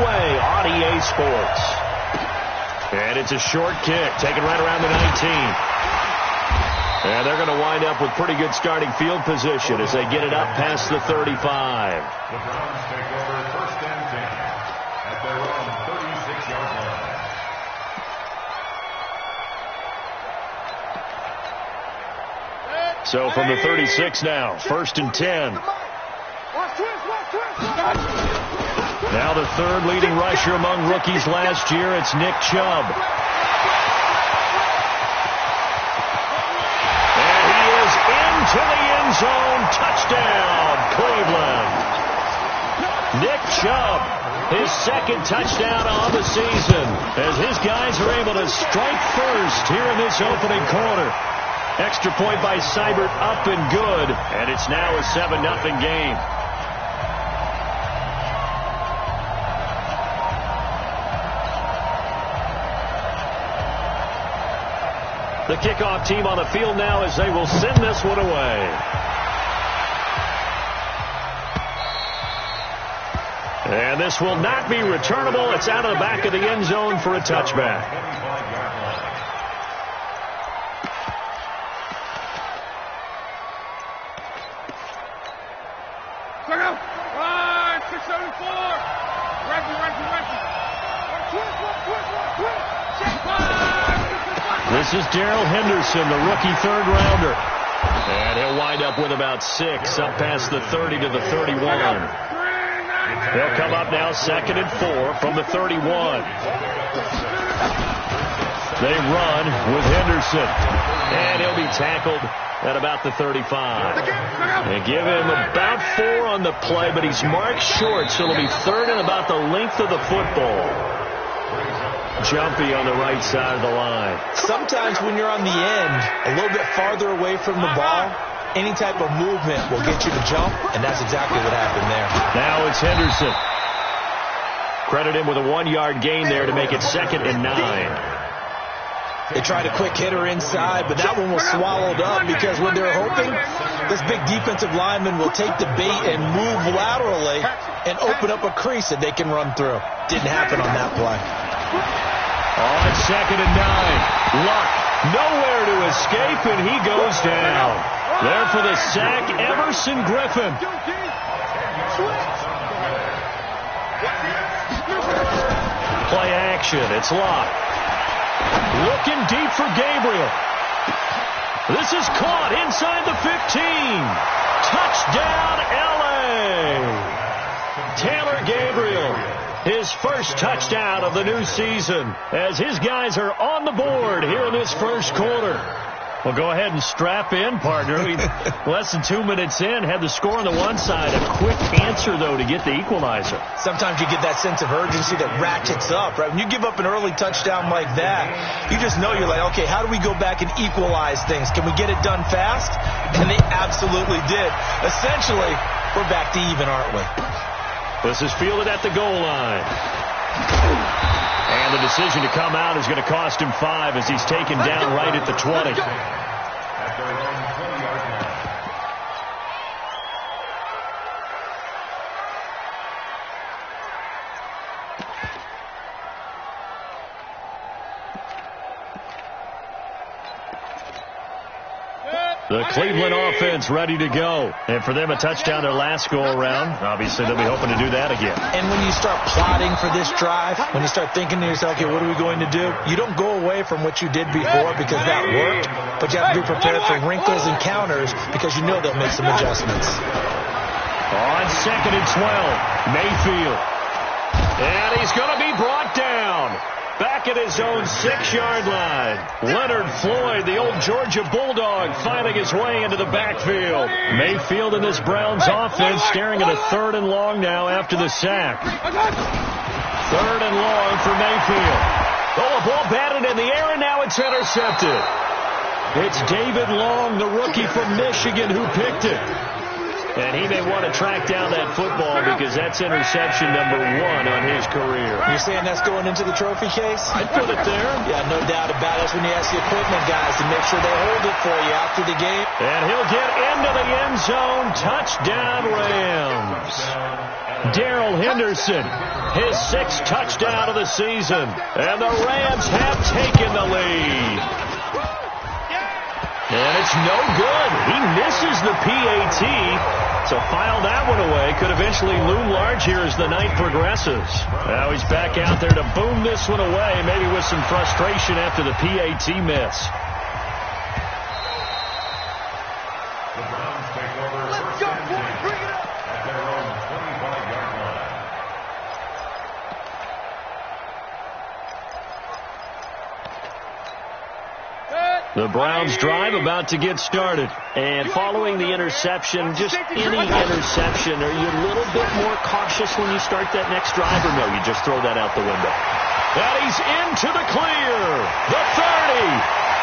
underway on EA Sports. And it's a short kick, taken right around the 19. And they're going to wind up with pretty good starting field position as they get it up past the 35. The Browns take over first and 10 at their own 36-yard line. So from the 36 now, first and 10. Now the third leading rusher among rookies last year, it's Nick Chubb. And he is into the end zone. Touchdown, Cleveland. Nick Chubb, his second touchdown on the season, as his guys are able to strike first here in this opening quarter. Extra point by Seibert, up and good, and it's now a 7-0 game. The kickoff team on the field now as they will send this one away. And this will not be returnable. It's out of the back of the end zone for a touchback. This is Darrell Henderson, the rookie third-rounder. And he'll wind up with about 6, up past the 30 to the 31. They'll come up now 2nd and 4 from the 31. They run with Henderson. And he'll be tackled at about the 35. They give him about 4 on the play, but he's marked short, so it'll be 3rd and about the length of the football. Jumpy on the right side of the line. Sometimes when you're on the end, a little bit farther away from the ball, any type of movement will get you to jump, and that's exactly what happened there. Now it's Henderson. Credit him with a 1-yard gain there to make it 2nd and 9. They tried a quick hitter inside, but that one was swallowed up because when they're hoping this big defensive lineman will take the bait and move laterally and open up a crease that they can run through. Didn't happen on that play. On 2nd and 9. Luck nowhere to escape, and he goes down. There for the sack, Everson Griffin. Play action. It's Luck. Looking deep for Gabriel. This is caught inside the 15. Touchdown, L.A. Taylor Gabriel. His first touchdown of the new season as his guys are on the board here in this first quarter. Well, go ahead and strap in, partner. Less than 2 minutes in, had the score on the one side. A quick answer, though, to get the equalizer. Sometimes you get that sense of urgency that ratchets up, right? When you give up an early touchdown like that, you just know you're like, okay, how do we go back and equalize things? Can we get it done fast? And they absolutely did. Essentially, we're back to even, aren't we? This is fielded at the goal line. And the decision to come out is going to cost him 5 as he's taken down right at the 20. The Cleveland offense ready to go. And for them, a touchdown their last go-around. Obviously, they'll be hoping to do that again. And when you start plotting for this drive, when you start thinking to yourself, okay, what are we going to do? You don't go away from what you did before because that worked, but you have to be prepared for wrinkles and counters because you know they'll make some adjustments. On 2nd and 12, Mayfield. And he's going to be brought down. Back at his own 6-yard line. Leonard Floyd, the old Georgia Bulldog, finding his way into the backfield. Mayfield in this Browns offense staring at a 3rd and long now after the sack. 3rd and long for Mayfield. Oh, a ball batted in the air, and now it's intercepted. It's David Long, the rookie from Michigan, who picked it. And he may want to track down that football because that's interception number 1 on his career. You're saying that's going into the trophy case? I'd put it there. Yeah, no doubt about it. That's when you ask the equipment guys to make sure they hold it for you after the game. And he'll get into the end zone. Touchdown, Rams. Darrell Henderson, his 6th touchdown of the season. And the Rams have taken the lead. And it's no good. He misses the PAT. So file that one away. Could eventually loom large here as the night progresses. Now he's back out there to boom this one away, maybe with some frustration after the PAT miss. The Browns take over. Let's go, boy. Bring it up. At their own 25-yard line. The Browns drive about to get started. And following the interception, just any interception, are you a little bit more cautious when you start that next drive, or no, you just throw that out the window? And he's into the clear. The 30,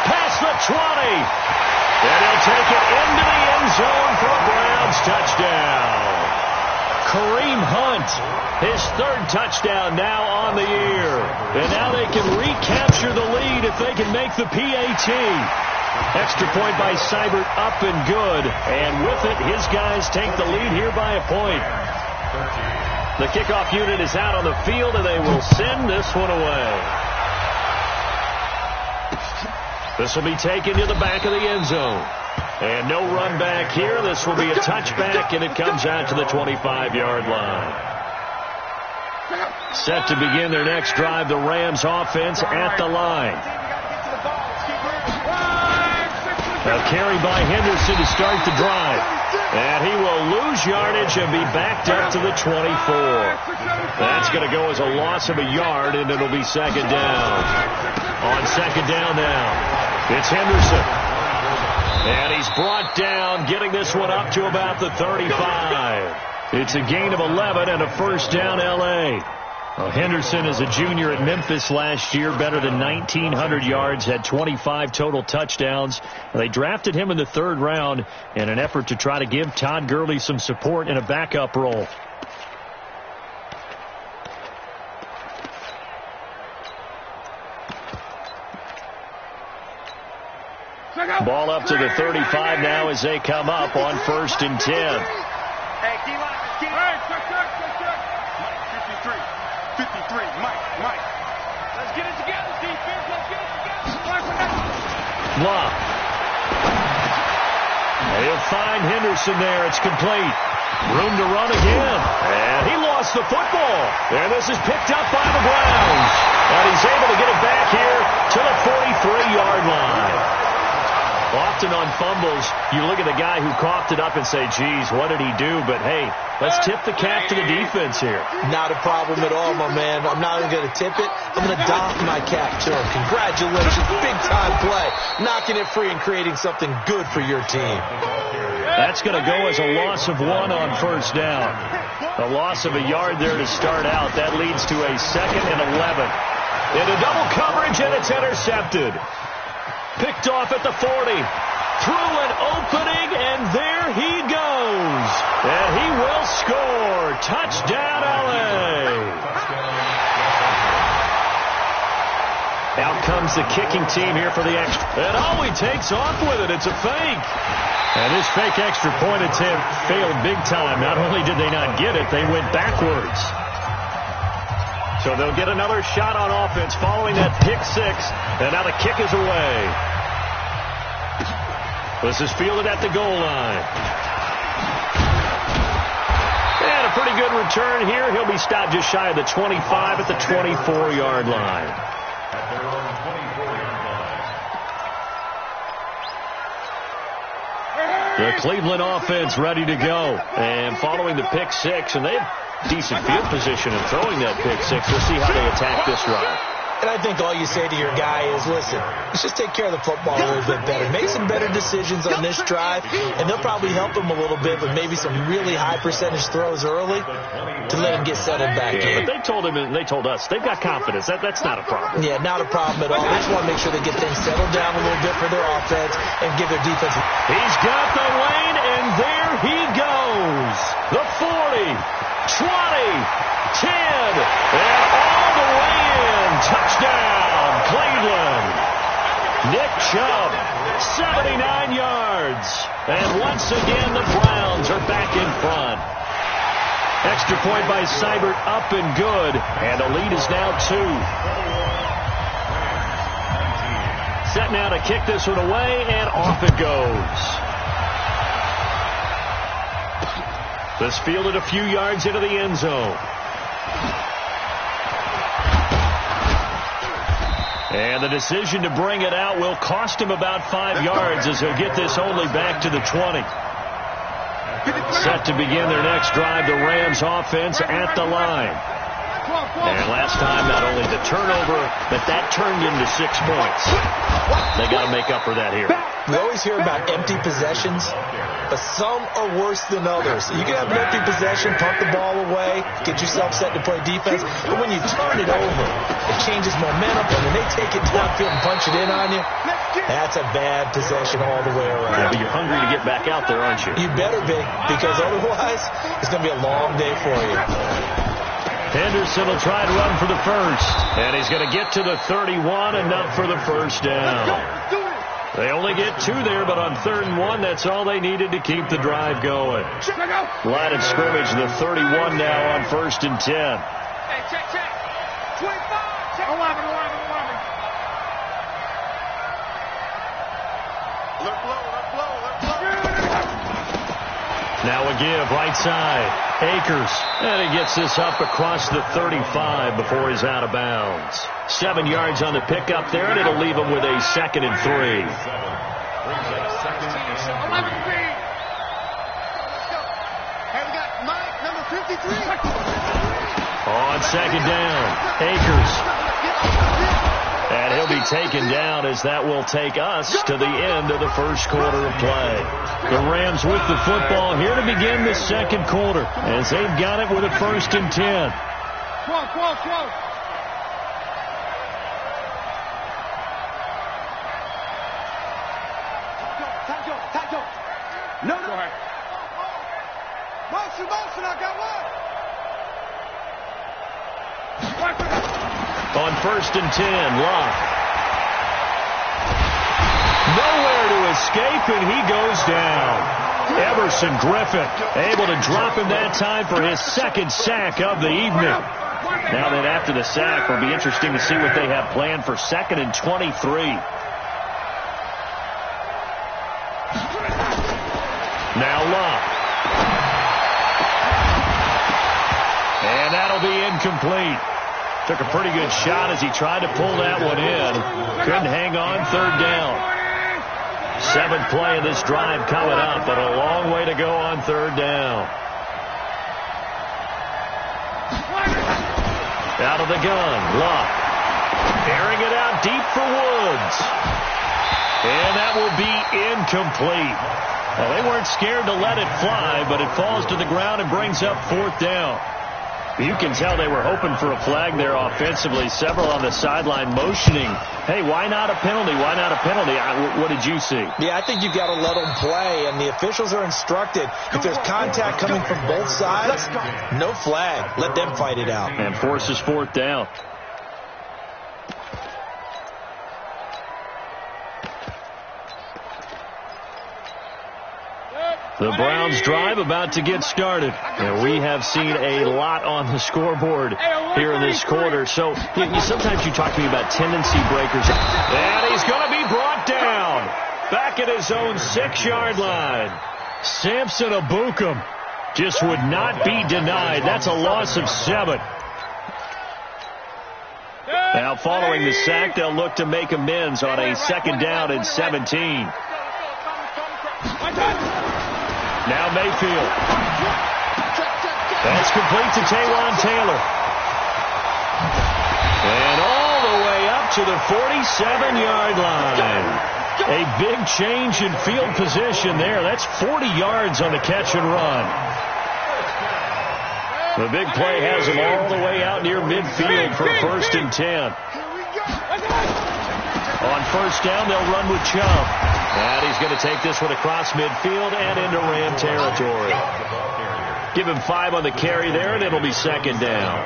past the 20. And he'll take it into the end zone for a Browns touchdown. Kareem Hunt, his 3rd touchdown now on the year. And now they can recapture the lead if they can make the PAT. Extra point by Seibert, up and good. And with it, his guys take the lead here by a point. The kickoff unit is out on the field, and they will send this one away. This will be taken to the back of the end zone. And no run back here. This will be a touchback, and it comes out to the 25-yard line. Set to begin their next drive, the Rams offense at the line. A carry by Henderson to start the drive. And he will lose yardage and be backed up to the 24. That's going to go as a loss of a yard, and it'll be 2nd down. On 2nd down now, it's Henderson. And he's brought down, getting this one up to about the 35. It's a gain of 11 and a 1st down L.A. Well, Henderson is a junior at Memphis last year, better than 1,900 yards, had 25 total touchdowns. They drafted him in the 3rd round in an effort to try to give Todd Gurley some support in a backup role. Ball up to the 35 now as they come up on 1st and 10. Hey, D-line. Hey, check. 53, Mike. Let's get it together, defense. Let's get it together. Bluff. He'll find Henderson there. It's complete. Room to run again. And he lost the football. And this is picked up by the Browns. And he's able to get it back here to the 43-yard line. Often on fumbles, you look at the guy who coughed it up and say, geez, what did he do? But, hey, let's tip the cap to the defense here. Not a problem at all, my man. I'm not even going to tip it. I'm going to doff my cap to him. Congratulations. Big-time play. Knocking it free and creating something good for your team. That's going to go as a loss of 1 on 1st down. A loss of a yard there to start out. That leads to a 2nd and 11. Into double coverage, and it's intercepted. Picked off at the 40. Through an opening, and there he goes. And he will score. Touchdown, L.A. Out comes the kicking team here for the extra. And he takes off with it. It's a fake. And this fake extra point attempt failed big time. Not only did they not get it, they went backwards. So they'll get another shot on offense following that pick 6. And now the kick is away. This is fielded at the goal line. And a pretty good return here. He'll be stopped just shy of the 25 at the 24-yard line. At their own 24-yard line. The Cleveland offense ready to go. And following the pick 6, and they have decent field position in throwing that pick 6. We'll see how they attack this drive. And I think all you say to your guy is, listen, let's just take care of the football a little bit better. Make some better decisions on this drive, and they'll probably help him a little bit with maybe some really high percentage throws early to let him get settled back in. But they told him and they told us they've got confidence. That's not a problem. Yeah, not a problem at all. They just want to make sure they get things settled down a little bit for their offense and give their defense. He's got the lane, and there he goes. The 40, 20, 10, and all the way in. Touchdown, Cleveland. Nick Chubb, 79 yards. And once again, the Browns are back in front. Extra point by Seibert, up and good. And the lead is now 2. Set now to kick this one away, and off it goes. This fielded a few yards into the end zone. And the decision to bring it out will cost him about 5 yards as he'll get this only back to the 20. Set to begin their next drive, the Rams offense at the line. And last time, not only the turnover, but that turned into 6 points. They got to make up for that here. We always hear about empty possessions, but some are worse than others. You can have an empty possession, punt the ball away, get yourself set to play defense, but when you turn it over, it changes momentum, and when they take it downfield and punch it in on you, that's a bad possession all the way around. Yeah, but you're hungry to get back out there, aren't you? You better be, because otherwise, it's going to be a long day for you. Henderson will try to run for the first, and he's going to get to the 31, enough for the first down. They only get 2 there, but on 3rd and 1, that's all they needed to keep the drive going. Line of scrimmage, the 31 now on 1st and 10. Check. 25. 11. Now a give, right side. Akers. And he gets this up across the 35 before he's out of bounds. 7 yards on the pickup there, and it'll leave him with a 2nd and 3. On 2nd down, Akers. And he'll be taken down as that will take us to the end of the first quarter of play. The Rams with the football here to begin the second quarter as they've got it with a 1st and 10. Close. No. Go ahead. Motion, I got one. On 1st and 10, Locke. Nowhere to escape, and he goes down. Everson Griffin able to drop him that time for his 2nd sack of the evening. Now then, after the sack, it'll be interesting to see what they have planned for 2nd and 23. Now Locke. And that'll be incomplete. Took a pretty good shot as he tried to pull that one in. Couldn't hang on, 3rd down. 7th play of this drive coming up, but a long way to go on 3rd down. Out of the gun, Locke. Airing it out deep for Woods. And that will be incomplete. Well, they weren't scared to let it fly, but it falls to the ground and brings up 4th down. You can tell they were hoping for a flag there offensively. Several on the sideline motioning, hey, why not a penalty? Why not a penalty? What did you see? Yeah, I think you've got to let them play, and the officials are instructed. If there's contact coming from both sides, no flag. Let them fight it out. And forces 4th down. The Browns drive about to get started. And we have seen a lot on the scoreboard here in this quarter. So sometimes you talk to me about tendency breakers. And he's going to be brought down. Back at his own 6-yard line. Samson Abukum just would not be denied. That's a loss of 7. Now following the sack, they'll look to make amends on a 2nd down and 17. Now Mayfield. That's complete to Taywan Taylor. And all the way up to the 47-yard line. A big change in field position there. That's 40 yards on the catch and run. The big play has him all the way out near midfield for 1st and 10. On 1st down, they'll run with Chubb. And he's going to take this one across midfield and into Ram territory. Give him 5 on the carry there, and it'll be 2nd down.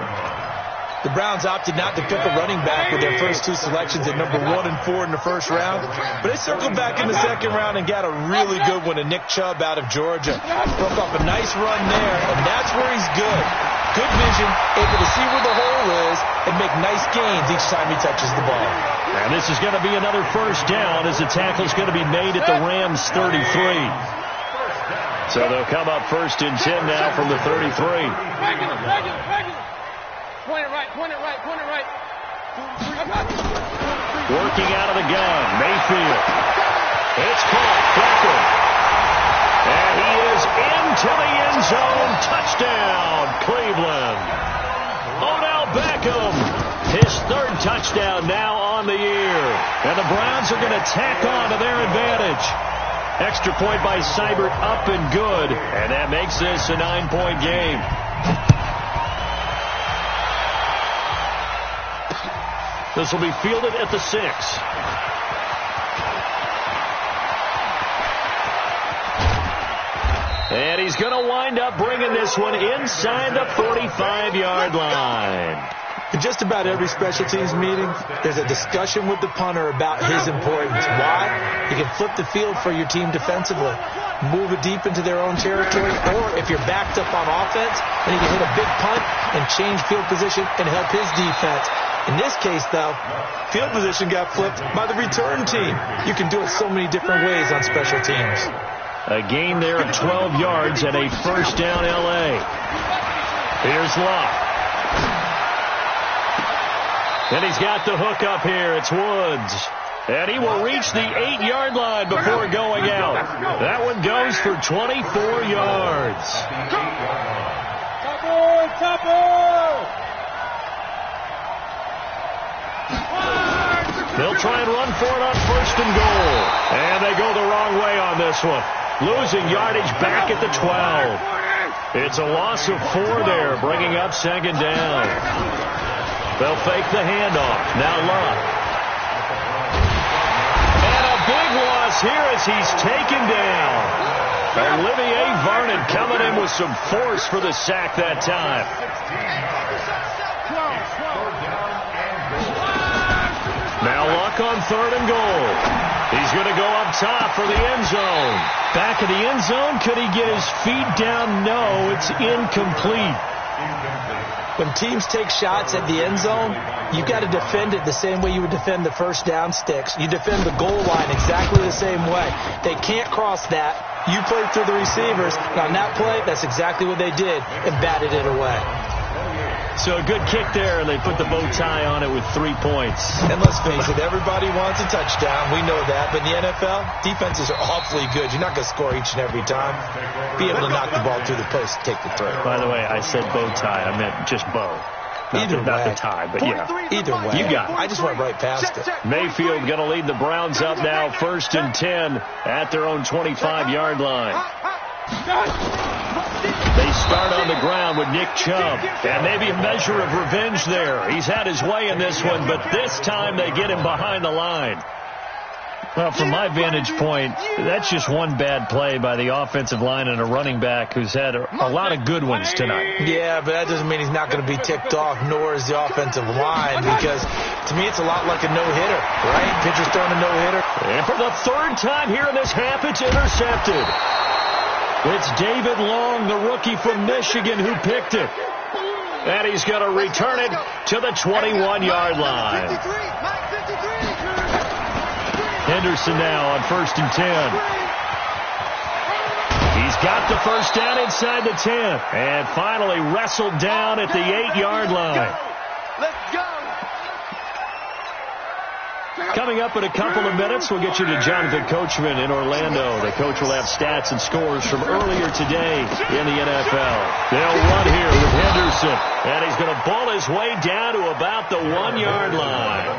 The Browns opted not to pick a running back with their first 2 selections at number 1 and 4 in the first round. But they circled back in the second round and got a really good one in Nick Chubb out of Georgia. Broke off a nice run there, and that's where he's good. Good vision, able to see where the hole is, and make nice gains each time he touches the ball. And this is going to be another first down as the tackle's going to be made at the Rams 33. So they'll come up first and 10 now from the 33. Point it right, point it right, point it right. Working out of the gun, Mayfield. It's caught, Beckham. And he is into the end zone. Touchdown, Cleveland. Odell Beckham, his 3rd touchdown now on the year. And the Browns are going to tack on to their advantage. Extra point by Seibert, up and good. And that makes this a 9-point game. This will be fielded at the 6. And he's going to wind up bringing this one inside the 45-yard line. In just about every special teams meeting, there's a discussion with the punter about his importance. Why? He can flip the field for your team defensively, move it deep into their own territory, or if you're backed up on offense, then he can hit a big punt and change field position and help his defense. In this case, though, field position got flipped by the return team. You can do it so many different ways on special teams. A gain there of 12 yards and a first down L.A. Here's Locke. And he's got the hook up here. It's Woods. And he will reach the 8-yard line before going out. That one goes for 24 yards. They'll try and run for it on first and goal. And they go the wrong way on this one. Losing yardage back at the 12. It's a loss of 4 there, bringing up second down. They'll fake the handoff. Now Locke. And a big loss here as he's taken down. Olivier Vernon coming in with some force for the sack that time. Now Luck on 3rd and goal. He's going to go up top for the end zone. Back of the end zone. Could he get his feet down? No, it's incomplete. When teams take shots at the end zone, you've got to defend it the same way you would defend the first down sticks. You defend the goal line exactly the same way. They can't cross that. You play through the receivers. And on that play, that's exactly what they did and batted it away. So a good kick there, and they put the bow tie on it with 3 points. And let's face it, everybody wants a touchdown. We know that. But in the NFL, defenses are awfully good. You're not going to score each and every time. Be able to knock the ball through the post and take the throw. By the way, I said bow tie. I meant just bow. Not the tie, but yeah. Either way. You got it. I just went right past it. Mayfield going to lead the Browns up now, 1st and 10 at their own 25-yard line. They start on the ground with Nick Chubb, and maybe a measure of revenge there. He's had his way in this one, but this time they get him behind the line. Well, from my vantage point, that's just one bad play by the offensive line and a running back who's had a lot of good ones tonight. Yeah, but that doesn't mean he's not going to be ticked off, nor is the offensive line, because to me it's a lot like a no-hitter, right? Pitcher's throwing a no-hitter. And for the 3rd time here in this half, it's intercepted. It's David Long, the rookie from Michigan, who picked it. And he's going to return it to the 21-yard line. Henderson now on 1st and 10. He's got the first down inside the 10. And finally wrestled down at the 8-yard line. Let's go. Coming up in a couple of minutes, we'll get you to Jonathan Coachman in Orlando. The coach will have stats and scores from earlier today in the NFL. They'll run here with Henderson, and he's going to ball his way down to about the 1-yard line.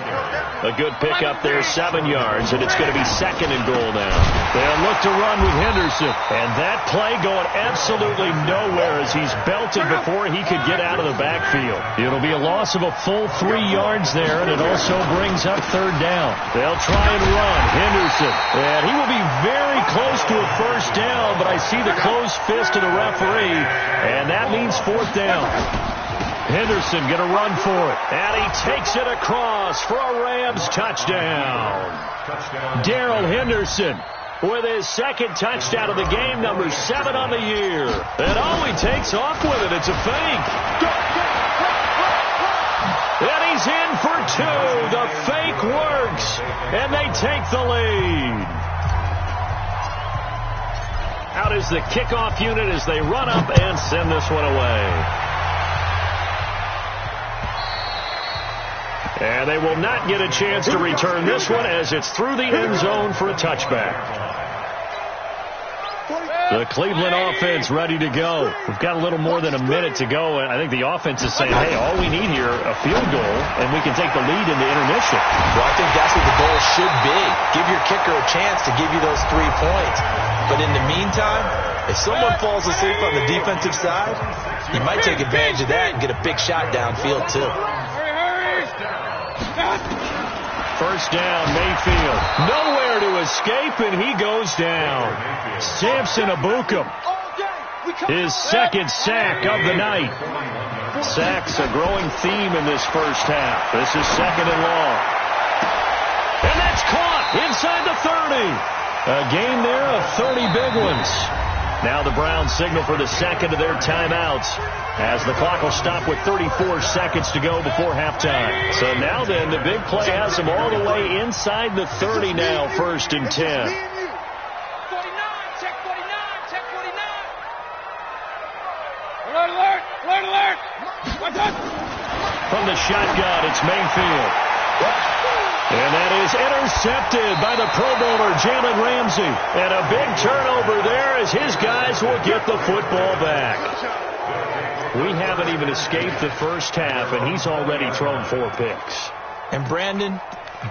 A good pickup there, 7 yards, and it's going to be 2nd and goal now. They'll look to run with Henderson, and that play going absolutely nowhere as he's belted before he could get out of the backfield. It'll be a loss of a full 3 yards there, and it also brings up 3rd down. They'll try and run. Henderson. And he will be very close to a first down, but I see the closed fist of the referee, and that means 4th down. Henderson going to run for it. And he takes it across for a Rams touchdown. Darrell Henderson with his second touchdown of the game, number 7 on the year. And he takes off with it. It's a fake. And he's in for 2. The fake works. And they take the lead. Out is the kickoff unit as they run up and send this one away. And they will not get a chance to return this one as it's through the end zone for a touchback. The Cleveland offense ready to go. We've got a little more than a minute to go, and I think the offense is saying, hey, all we need here, a field goal, and we can take the lead in the intermission. Well, I think that's what the goal should be. Give your kicker a chance to give you those 3 points. But in the meantime, if someone falls asleep on the defensive side, you might take advantage of that and get a big shot downfield, too. First down, Mayfield. Nowhere to escape, and he goes down. Samson Ebukam. His second sack of the night. Sacks a growing theme in this first half. This is 2nd and long. And that's caught inside the 30. A gain there of 30 big ones. Now the Browns signal for the second of their timeouts as the clock will stop with 34 seconds to go before halftime. So now then, the big play has them all the way inside the 30 now, 1st and 10. 49, check 49, check 49. Alert, alert, alert, alert. What's up? From the shotgun, it's Mayfield. And that is intercepted by the Pro Bowler, Jalen Ramsey. And a big turnover there as his guys will get the football back. We haven't even escaped the first half, and he's already thrown 4 picks. And Brandon,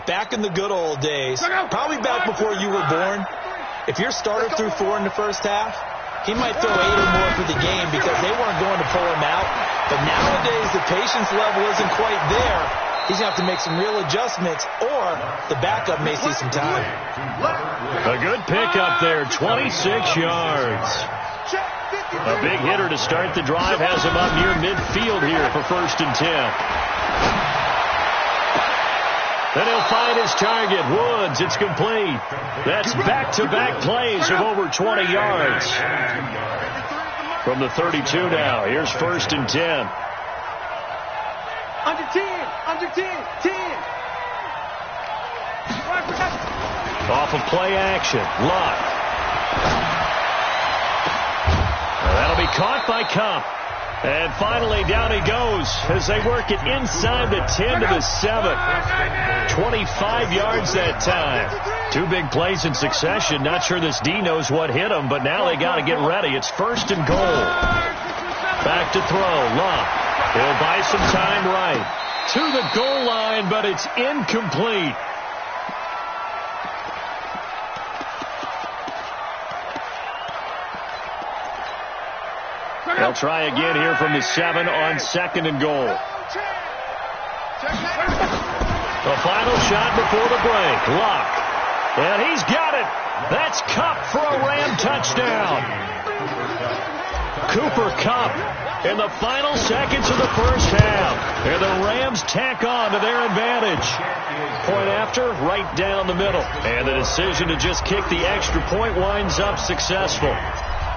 back in the good old days, probably back before you were born, if your starter threw 4 in the first half, he might throw 8 or more for the game because they weren't going to pull him out. But nowadays, the patience level isn't quite there. He's going to have to make some real adjustments, or the backup may see some time. A good pickup there, 26 yards. A big hitter to start the drive has him up near midfield here for 1st and 10. Then he'll find his target, Woods. It's complete. That's back-to-back plays of over 20 yards. From the 32 now, here's 1st and 10. Under 10, under 10, 10. Off of play action, Locke. That'll be caught by Cup. And finally, down he goes as they work it inside the 10 to the 7. 25 yards that time. 2 big plays in succession. Not sure this D knows what hit him, but now they got to get ready. It's 1st and goal. Back to throw, Locke. He'll buy some time right to the goal line, but it's incomplete. They'll try again here from the 7 on 2nd and goal. The final shot before the break. Locke. And he's got it. That's Kupp for a Ram touchdown. Cooper Kupp in the final seconds of the first half. And the Rams tack on to their advantage. Point after, right down the middle. And the decision to just kick the extra point winds up successful.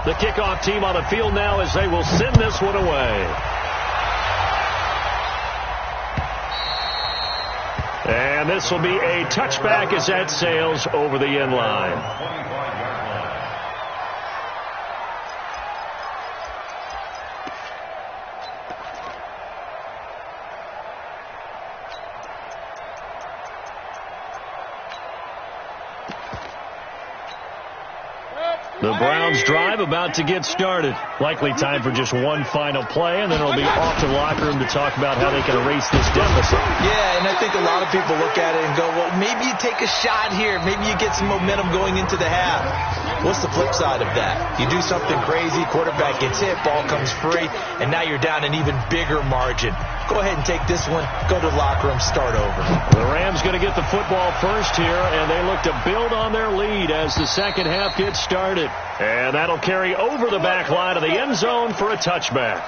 The kickoff team on the field now as they will send this one away. And this will be a touchback as that sails over the end line. The Browns drive about to get started. Likely time for just one final play, and then it'll be off to the locker room to talk about how they can erase this deficit. Yeah, and I think a lot of people look at it and go, well, maybe you take a shot here. Maybe you get some momentum going into the half. What's the flip side of that? You do something crazy, quarterback gets hit, ball comes free, and now you're down an even bigger margin. Go ahead and take this one, go to the locker room, start over. The Rams going to get the football first here, and they look to build on their lead as the second half gets started. And that'll carry over the back line of the end zone for a touchback.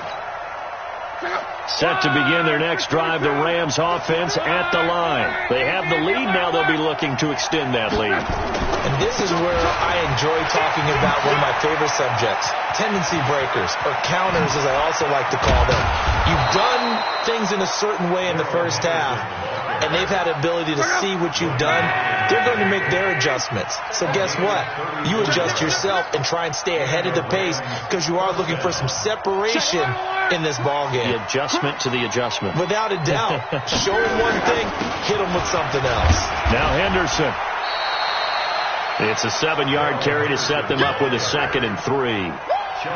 Set to begin their next drive, the Rams offense at the line. They have the lead now. They'll be looking to extend that lead. And this is where I enjoy talking about one of my favorite subjects, tendency breakers, or counters as I also like to call them. You've done things in a certain way in the first half, and they've had the ability to see what you've done. They're going to make their adjustments. So guess what? You adjust yourself and try and stay ahead of the pace because you are looking for some separation in this ball game. The adjustment to the adjustment. Without a doubt. Show them one thing, hit them with something else. Now Henderson. It's a 7-yard carry to set them up with a 2nd and 3.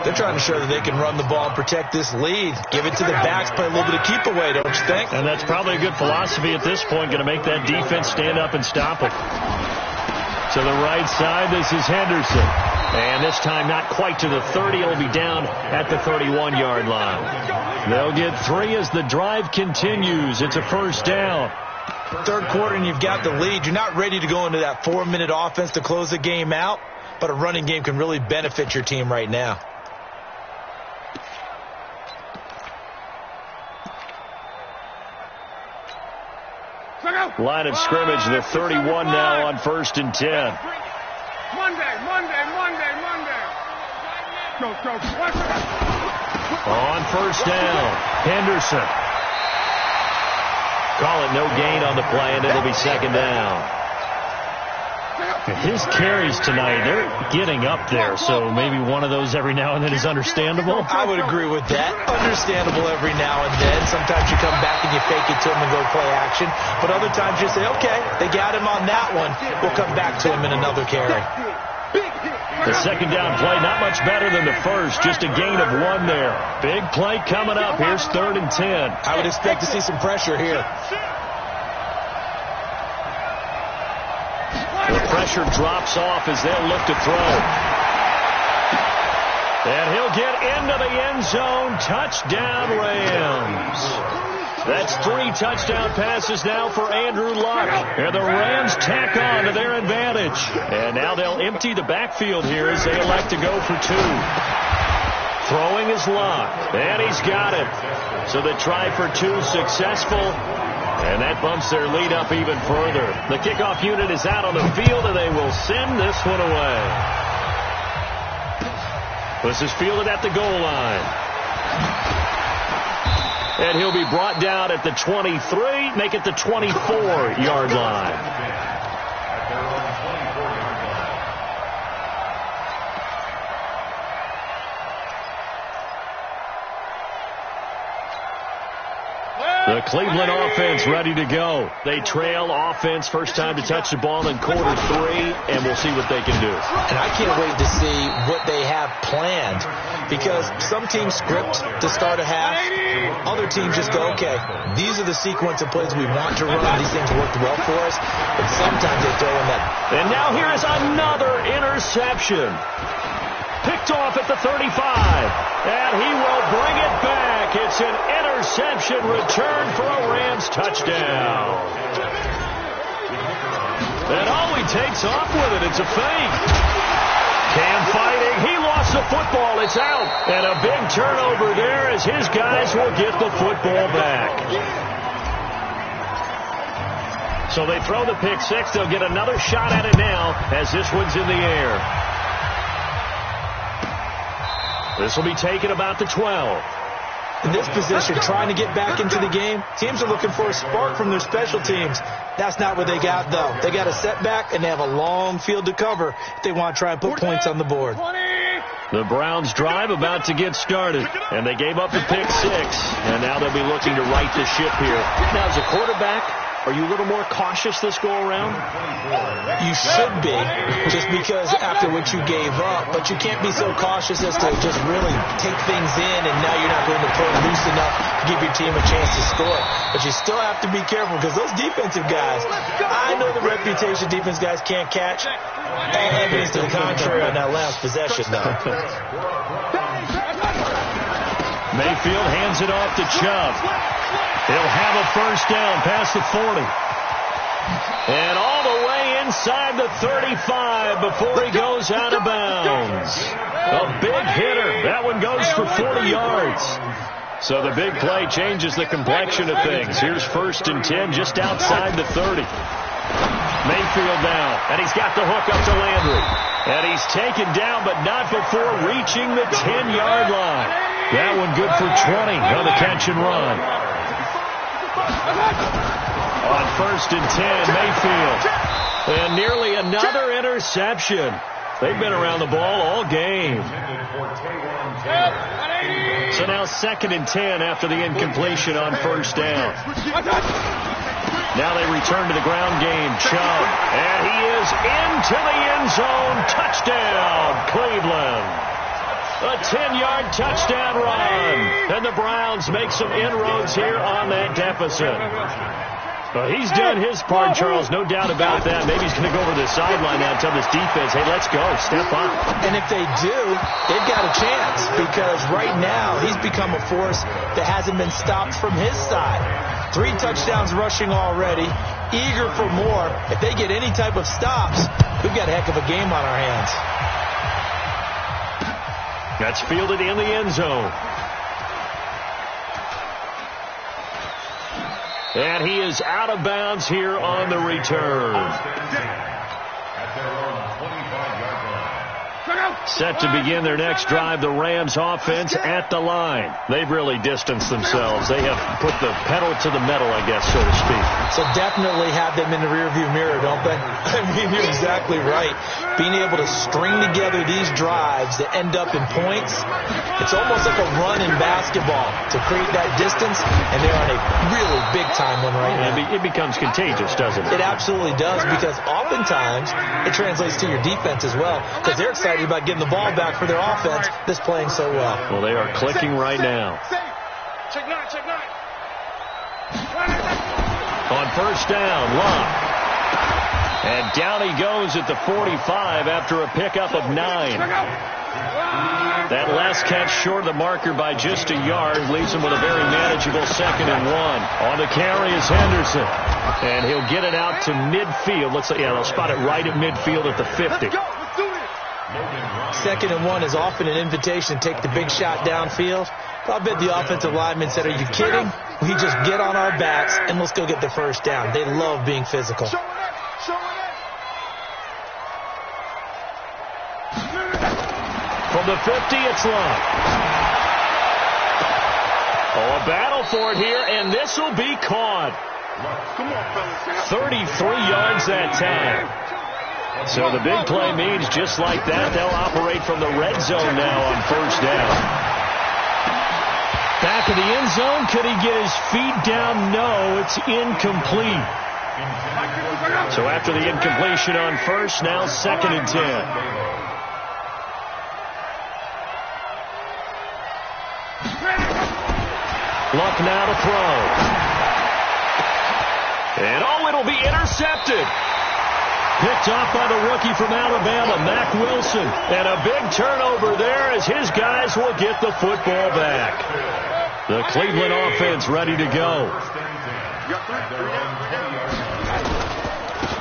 They're trying to show that they can run the ball and protect this lead. Give it to the backs, play a little bit of keep away, don't you think? And that's probably a good philosophy at this point, going to make that defense stand up and stop it. To the right side, this is Henderson. And this time not quite to the 30. It'll be down at the 31-yard line. They'll get 3 as the drive continues. It's a first down. Third quarter and you've got the lead. You're not ready to go into that 4-minute offense to close the game out, but a running game can really benefit your team right now. Line of scrimmage, the 31 now on 1st and 10. Monday. Go. On first down, Henderson. Call it no gain on the play, and it'll be 2nd down. His carries tonight, they're getting up there, so maybe one of those every now and then is understandable. I would agree with that. Understandable every now and then. Sometimes you come back and you fake it to him and go play action. But other times you say, okay, they got him on that one. We'll come back to him in another carry. The 2nd down play, not much better than the first. Just a gain of 1 there. Big play coming up. Here's 3rd and 10. I would expect to see some pressure here. The pressure drops off as they'll look to throw. And he'll get into the end zone. Touchdown, Rams. That's 3 touchdown passes now for Andrew Luck. And the Rams tack on to their advantage. And now they'll empty the backfield here as they elect to go for 2. Throwing is Luck. And he's got it. So the try for 2 successful. And that bumps their lead up even further. The kickoff unit is out on the field, and they will send this one away. This is fielded at the goal line. And he'll be brought down at the 23, make it the 24-yard line. The Cleveland offense ready to go. They trail offense, first time to touch the ball in quarter 3, and we'll see what they can do. And I can't wait to see what they have planned, because some teams script to start a half. Other teams just go, okay, these are the sequence of plays we want to run. These things worked well for us, but sometimes they throw in that. And now here is another interception. Picked off at the 35, and he will bring it back. It's an interception return for a Rams touchdown. And all he takes off with it, it's a fake. Cam fighting, he lost the football, it's out. And a big turnover there as his guys will get the football back. So they throw the pick 6, they'll get another shot at it now as this one's in the air. This will be taken about the 12. In this position, trying to get back into the game, teams are looking for a spark from their special teams. That's not what they got, though. They got a setback, and they have a long field to cover if they want to try and put points on the board. The Browns drive about to get started, and they gave up the pick 6, and now they'll be looking to right the ship here. Now, as a quarterback, are you a little more cautious this go-around? You should be, just because after what you gave up. But you can't be so cautious as to just really take things in, and now you're not going to play loose enough to give your team a chance to score. But you still have to be careful, because those defensive guys, I know the reputation defense guys can't catch. All evidence to the contrary on that last possession, though. Mayfield hands it off to Chubb. He'll have a first down past the 40. And all the way inside the 35 before he goes out of bounds. A big hitter. That one goes for 40 yards. So the big play changes the complexion of things. Here's 1st and 10 just outside the 30. Mayfield now, and he's got the hook up to Landry. And he's taken down, but not before reaching the 10-yard line. That one good for 20 on the catch and run. On 1st and 10, Mayfield. And nearly another interception. They've been around the ball all game. So now 2nd and 10 after the incompletion on 1st down. Now they return to the ground game. Chubb. And he is into the end zone. Touchdown, Cleveland. A 10-yard touchdown run. And the Browns make some inroads here on that deficit. Well, he's done his part, Charles, no doubt about that. Maybe he's going to go over to the sideline now and tell this defense, hey, let's go, step up. And if they do, they've got a chance because right now he's become a force that hasn't been stopped from his side. 3 touchdowns rushing already, eager for more. If they get any type of stops, we've got a heck of a game on our hands. That's fielded in the end zone. And he is out of bounds here on the return. Set to begin their next drive, the Rams offense at the line. They've really distanced themselves. They have put the pedal to the metal, I guess, so to speak. So definitely have them in the rearview mirror, don't they? I mean, you're exactly right. Being able to string together these drives that end up in points, it's almost like a run in basketball to create that distance, and they're on a really big-time one right now. It becomes contagious, doesn't it? It absolutely does, because oftentimes it translates to your defense as well, because they're excited about getting the ball back for their offense that's playing so well. Well, they are clicking right now. Check 9, check 9. On 1st down, Locke. And down he goes at the 45 after a pickup of 9. That last catch short of the marker by just a yard leaves him with a very manageable 2nd and 1. On the carry is Henderson. And he'll get it out to midfield. They'll spot it right at midfield at the 50. 2nd and 1 is often an invitation to take the big shot downfield. I bet the offensive lineman said, are you kidding? We just get on our backs and let's go get the 1st down. They love being physical. From the 50, it's Locke. Oh, a battle for it here, and this will be caught. 33 yards that time. So the big play means just like that, they'll operate from the red zone now on 1st down. Back of the end zone, could he get his feet down? No, it's incomplete. So after the incompletion on 1st, now 2nd and 10. Luck now to throw. And it'll be intercepted. Picked off by the rookie from Alabama, Mack Wilson. And a big turnover there as his guys will get the football back. The Cleveland offense ready to go.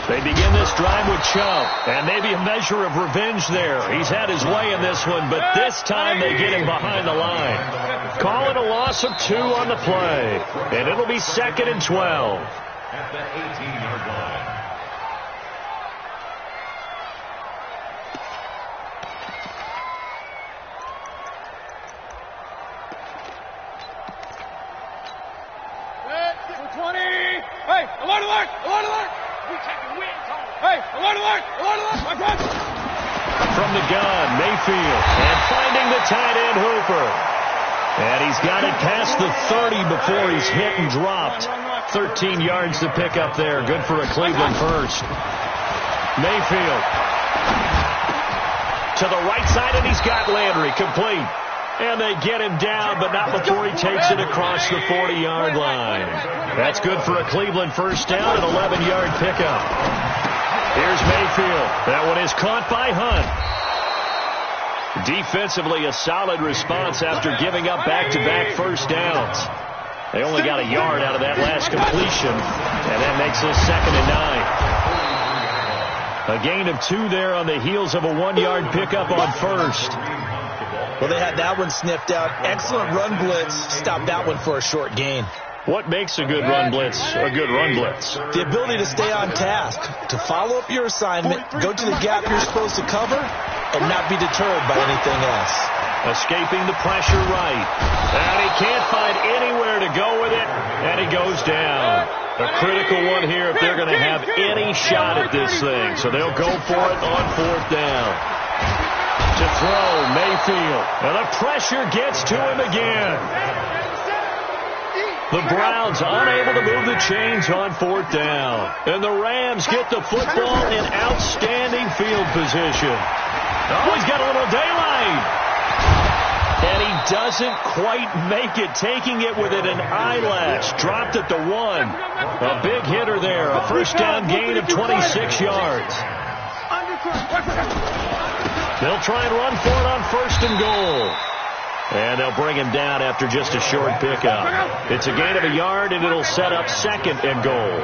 They begin this drive with Chubb. And maybe a measure of revenge there. He's had his way in this one, but this time they get him behind the line. Call it a loss of 2 on the play. And it'll be 2nd and 12. At the 18-yard line. Hey, alert, alert, alert, alert. We taking wins home. Hey, alert, alert, alert, alert. My God. From the gun, Mayfield. And finding the tight end, Hooper. And he's got it past the 30 before he's hit and dropped. 13 yards to pick up there. Good for a Cleveland first. Mayfield. To the right side, and he's got Landry complete. And they get him down, but not before he takes it across the 40-yard line. That's good for a Cleveland first down, an 11-yard pickup. Here's Mayfield. That one is caught by Hunt. Defensively, a solid response after giving up back-to-back first downs. They only got a yard out of that last completion, and that makes it 2nd and 9. A gain of 2 there on the heels of a 1-yard pickup on 1st. Well, they had that one sniffed out. Excellent run blitz. Stopped that one for a short gain. What makes a good run blitz a good run blitz? The ability to stay on task, to follow up your assignment, go to the gap you're supposed to cover, and not be deterred by anything else. Escaping the pressure right. And he can't find anywhere to go with it, and he goes down. A critical one here if they're going to have any shot at this thing. So they'll go for it on 4th down. To throw, Mayfield. And the pressure gets to him again. The Browns unable to move the chains on 4th down. And the Rams get the football in outstanding field position. Oh, he's got a little daylight. And he doesn't quite make it, taking it within an eyelash. Dropped at the 1. A big hitter there. A first down gain of 26 yards. They'll try and run for it on 1st and goal. And they'll bring him down after just a short pickup. It's a gain of a yard, and it'll set up 2nd and goal.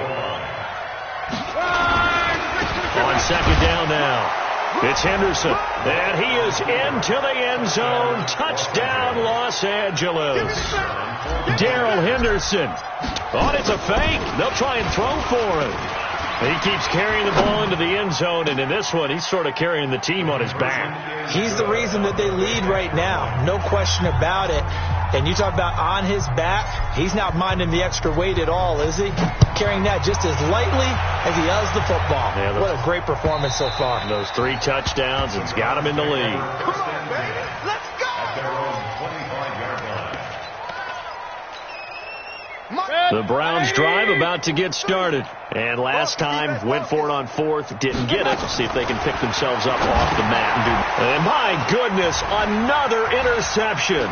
On 2nd down now. It's Henderson, and he is into the end zone. Touchdown, Los Angeles. Darrell Henderson. Thought it's a fake. They'll try and throw for him. He keeps carrying the ball into the end zone, and in this one, he's sort of carrying the team on his back. He's the reason that they lead right now. No question about it. And you talk about on his back, he's not minding the extra weight at all, is he? Carrying that just as lightly as he does the football. Yeah, what a great performance so far. Those 3 touchdowns, it's got him in the lead. Come on, baby. Let's go. At their own 25-yard line. The Browns drive about to get started. And last time, went for it on 4th, didn't get it. See if they can pick themselves up off the mat. And my goodness, another interception.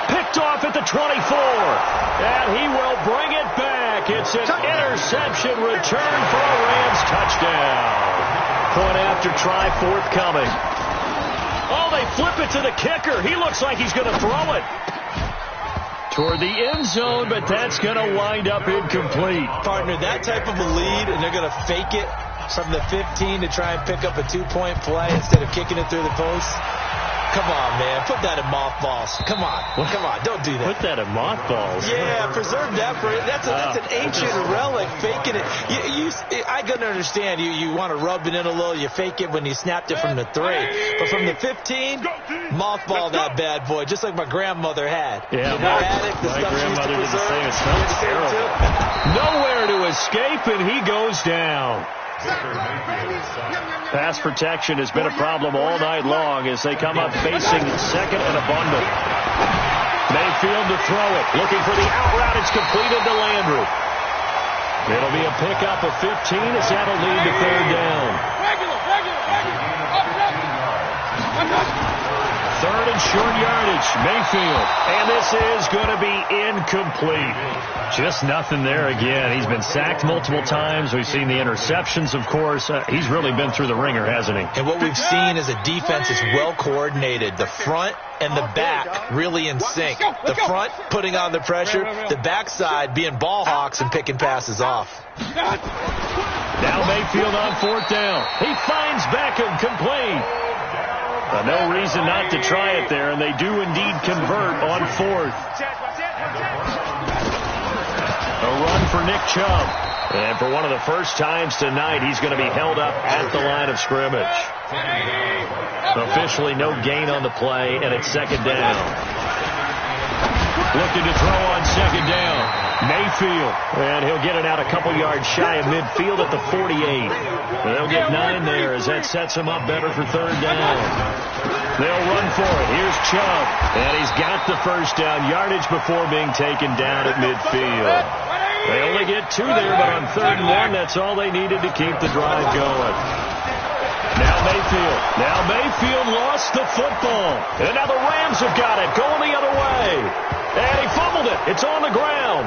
Picked off at the 24. And he will bring it back. It's an interception return for a Rams touchdown. Point after try forthcoming. Oh, they flip it to the kicker. He looks like he's going to throw it toward the end zone, but that's going to wind up incomplete. Partner, that type of a lead, and they're going to fake it from the 15 to try and pick up a 2-point play instead of kicking it through the post. Come on, man. Put that in mothballs. Come on. Come on. Don't do that. Put that in mothballs? Yeah, preserve that for it. That's an ancient relic, faking it. I can understand you want to rub it in a little. You fake it when you snapped it from the 3. But from the 15, mothball that bad boy, just like my grandmother had. Yeah, my grandmother did the same. It smells terrible. Nowhere to escape, and he goes down. Pass protection has been a problem all night long as they come up facing 2nd and abundant. Mayfield to throw it. Looking for the out route. It's completed to Landry. It'll be a pickup of 15 as that'll lead to 3rd down. 3rd and short yardage. Mayfield. And this is going to be incomplete. Just nothing there again. He's been sacked multiple times. We've seen the interceptions, of course. He's really been through the ringer, hasn't he? And what we've seen is a defense is well coordinated. The front and the back really in sync. The front putting on the pressure. The backside being ball hawks and picking passes off. Now Mayfield on 4th down. He finds Beckham complete. No reason not to try it there, and they do indeed convert on 4th. A run for Nick Chubb. And for one of the first times tonight, he's going to be held up at the line of scrimmage. Officially no gain on the play, and it's 2nd down. Looking to throw on 2nd down. Mayfield, and he'll get it out a couple yards shy of midfield at the 48. They'll get 9 there as that sets him up better for 3rd down. They'll run for it. Here's Chubb, and he's got the first down yardage before being taken down at midfield. They only get 2 there, but on 3rd and 1, that's all they needed to keep the drive going. Now Mayfield lost the football. And now the Rams have got it, going the other way. And he fumbled it. It's on the ground.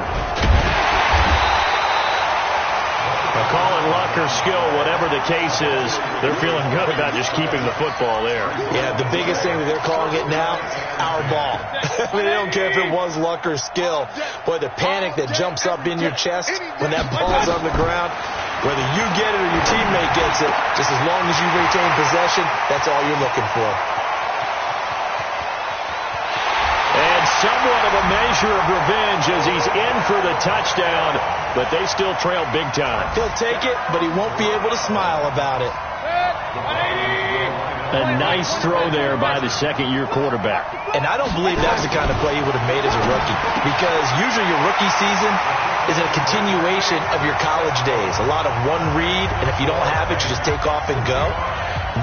A call in luck or skill, whatever the case is, they're feeling good about just keeping the football there. Yeah, the biggest thing that they're calling it now, our ball. I mean, they don't care if it was luck or skill. Boy, the panic that jumps up in your chest when that ball's on the ground, whether you get it or your teammate gets it, just as long as you retain possession, that's all you're looking for. somewhat of a measure of revenge as he's in for the touchdown, but they still trail big time. He'll take it, but he won't be able to smile about it. A nice throw there by the second-year quarterback. And I don't believe that's the kind of play he would have made as a rookie, because usually your rookie season is a continuation of your college days. A lot of one read, and if you don't have it, you just take off and go.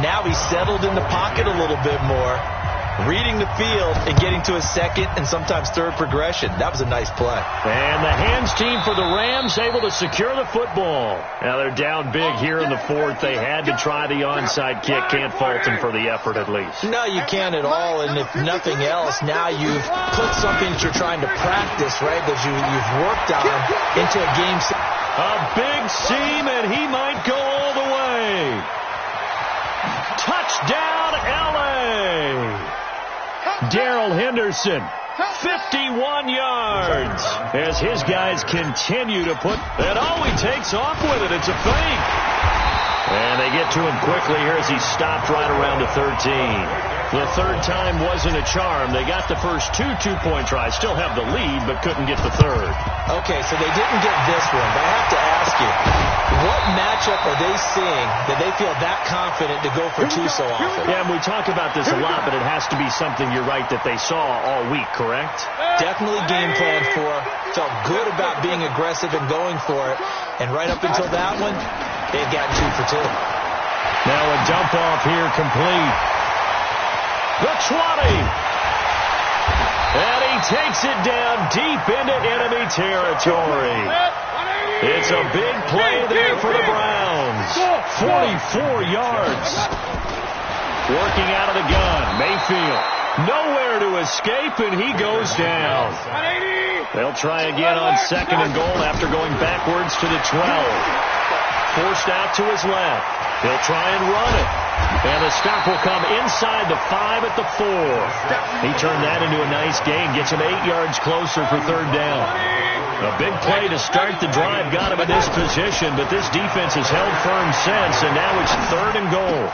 Now he's settled in the pocket a little bit more, reading the field and getting to his second and sometimes third progression. That was a nice play. And the hands team for the Rams able to secure the football. Now they're down big here in the fourth. They had to try the onside kick. Can't fault them for the effort at least. No, you can't at all. And if nothing else, now you've put something that you're trying to practice, right, that you've worked on into a game. A big seam, and he might go all the way. Touchdown, L.A. Darrell Henderson, 51 yards, as his guys continue to put, and he takes off with it. It's a fake. And they get to him quickly here as he stopped right around the 13. The third time wasn't a charm. They got the first two-point tries, still have the lead, but couldn't get the third. Okay, so they didn't get this one, but I have to ask you, what matchup are they seeing that they feel that confident to go for two so often? Yeah, and we talk about this a lot, but it has to be something, you're right, that they saw all week, correct? Definitely game plan for, felt good about being aggressive and going for it, and right up until that one, they had gotten 2 for 2. Now a dump off here complete. The 20. And he takes it down deep into enemy territory. It's a big play there for the Browns. 44 yards. Working out of the gun. Mayfield. Nowhere to escape, and he goes down. They'll try again on second and goal after going backwards to the 12. Forced out to his left. He'll try and run it. And the stop will come inside the 5 at the 4. He turned that into a nice gain. Gets him 8 yards closer for third down. A big play to start the drive got him in this position, but this defense has held firm since, and now it's third and goal.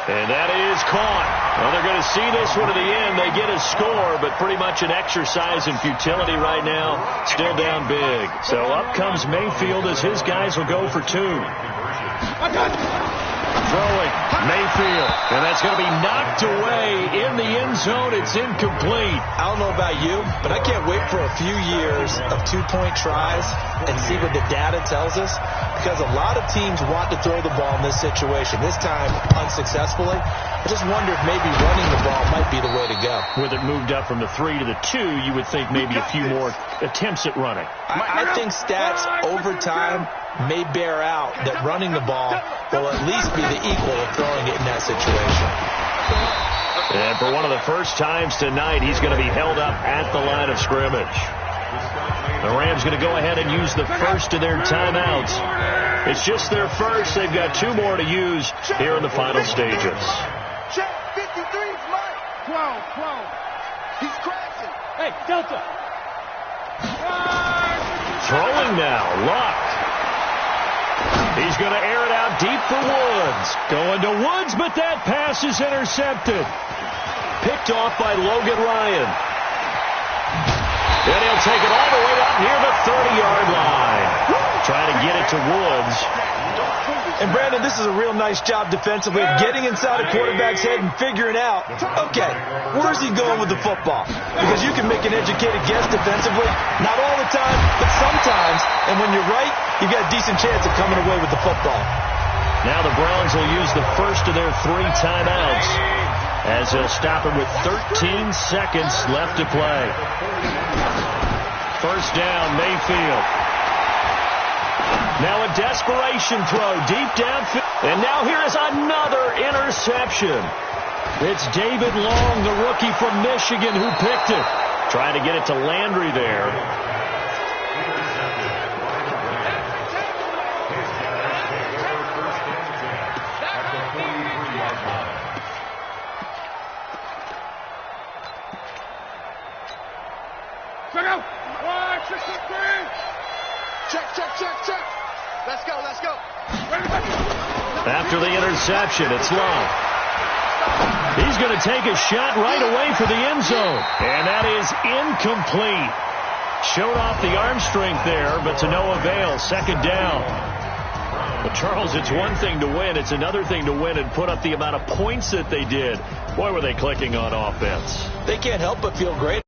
And that is caught. Well, they're going to see this one to the end. They get a score, but pretty much an exercise in futility right now. Still down big. So up comes Mayfield as his guys will go for 2. Throwing, Mayfield, and that's going to be knocked away in the end zone. It's incomplete. I don't know about you, but I can't wait for a few years of 2-point tries and see what the data tells us, because a lot of teams want to throw the ball in this situation, this time unsuccessfully. I just wonder if maybe running the ball might be the way to go. With it moved up from the 3 to the 2, you would think maybe a few more attempts at running. I think stats over time may bear out that running the ball will at least be the equal of throwing it in that situation. And for one of the first times tonight, he's going to be held up at the line of scrimmage. The Rams going to go ahead and use the first of their timeouts. It's just their first. They've got 2 more to use here in the final stages. Check, 53's Mike. 12. He's crashing. Hey, Delta. Throwing now, Luck. He's going to air it out deep for Woods. Going to Woods, but that pass is intercepted. Picked off by Logan Ryan. And he'll take it all the way up near the 30-yard line. Trying to get it to Woods. And, Brandon, this is a real nice job defensively of getting inside a quarterback's head and figuring out, okay, where's he going with the football? Because you can make an educated guess defensively. Not all the time, but sometimes. And when you're right, you've got a decent chance of coming away with the football. Now the Browns will use the first of their 3 timeouts as they'll stop it with 13 seconds left to play. First down, Mayfield. Now a desperation throw deep downfield. And now here is another interception. It's David Long, the rookie from Michigan, who picked it. Trying to get it to Landry there. Check out. 163. Check. Let's go. After the interception, it's Long. He's going to take a shot right away for the end zone. And that is incomplete. Showed off the arm strength there, but to no avail. Second down. But, Charles, it's one thing to win. It's another thing to win and put up the amount of points that they did. Boy, were they clicking on offense. They can't help but feel great.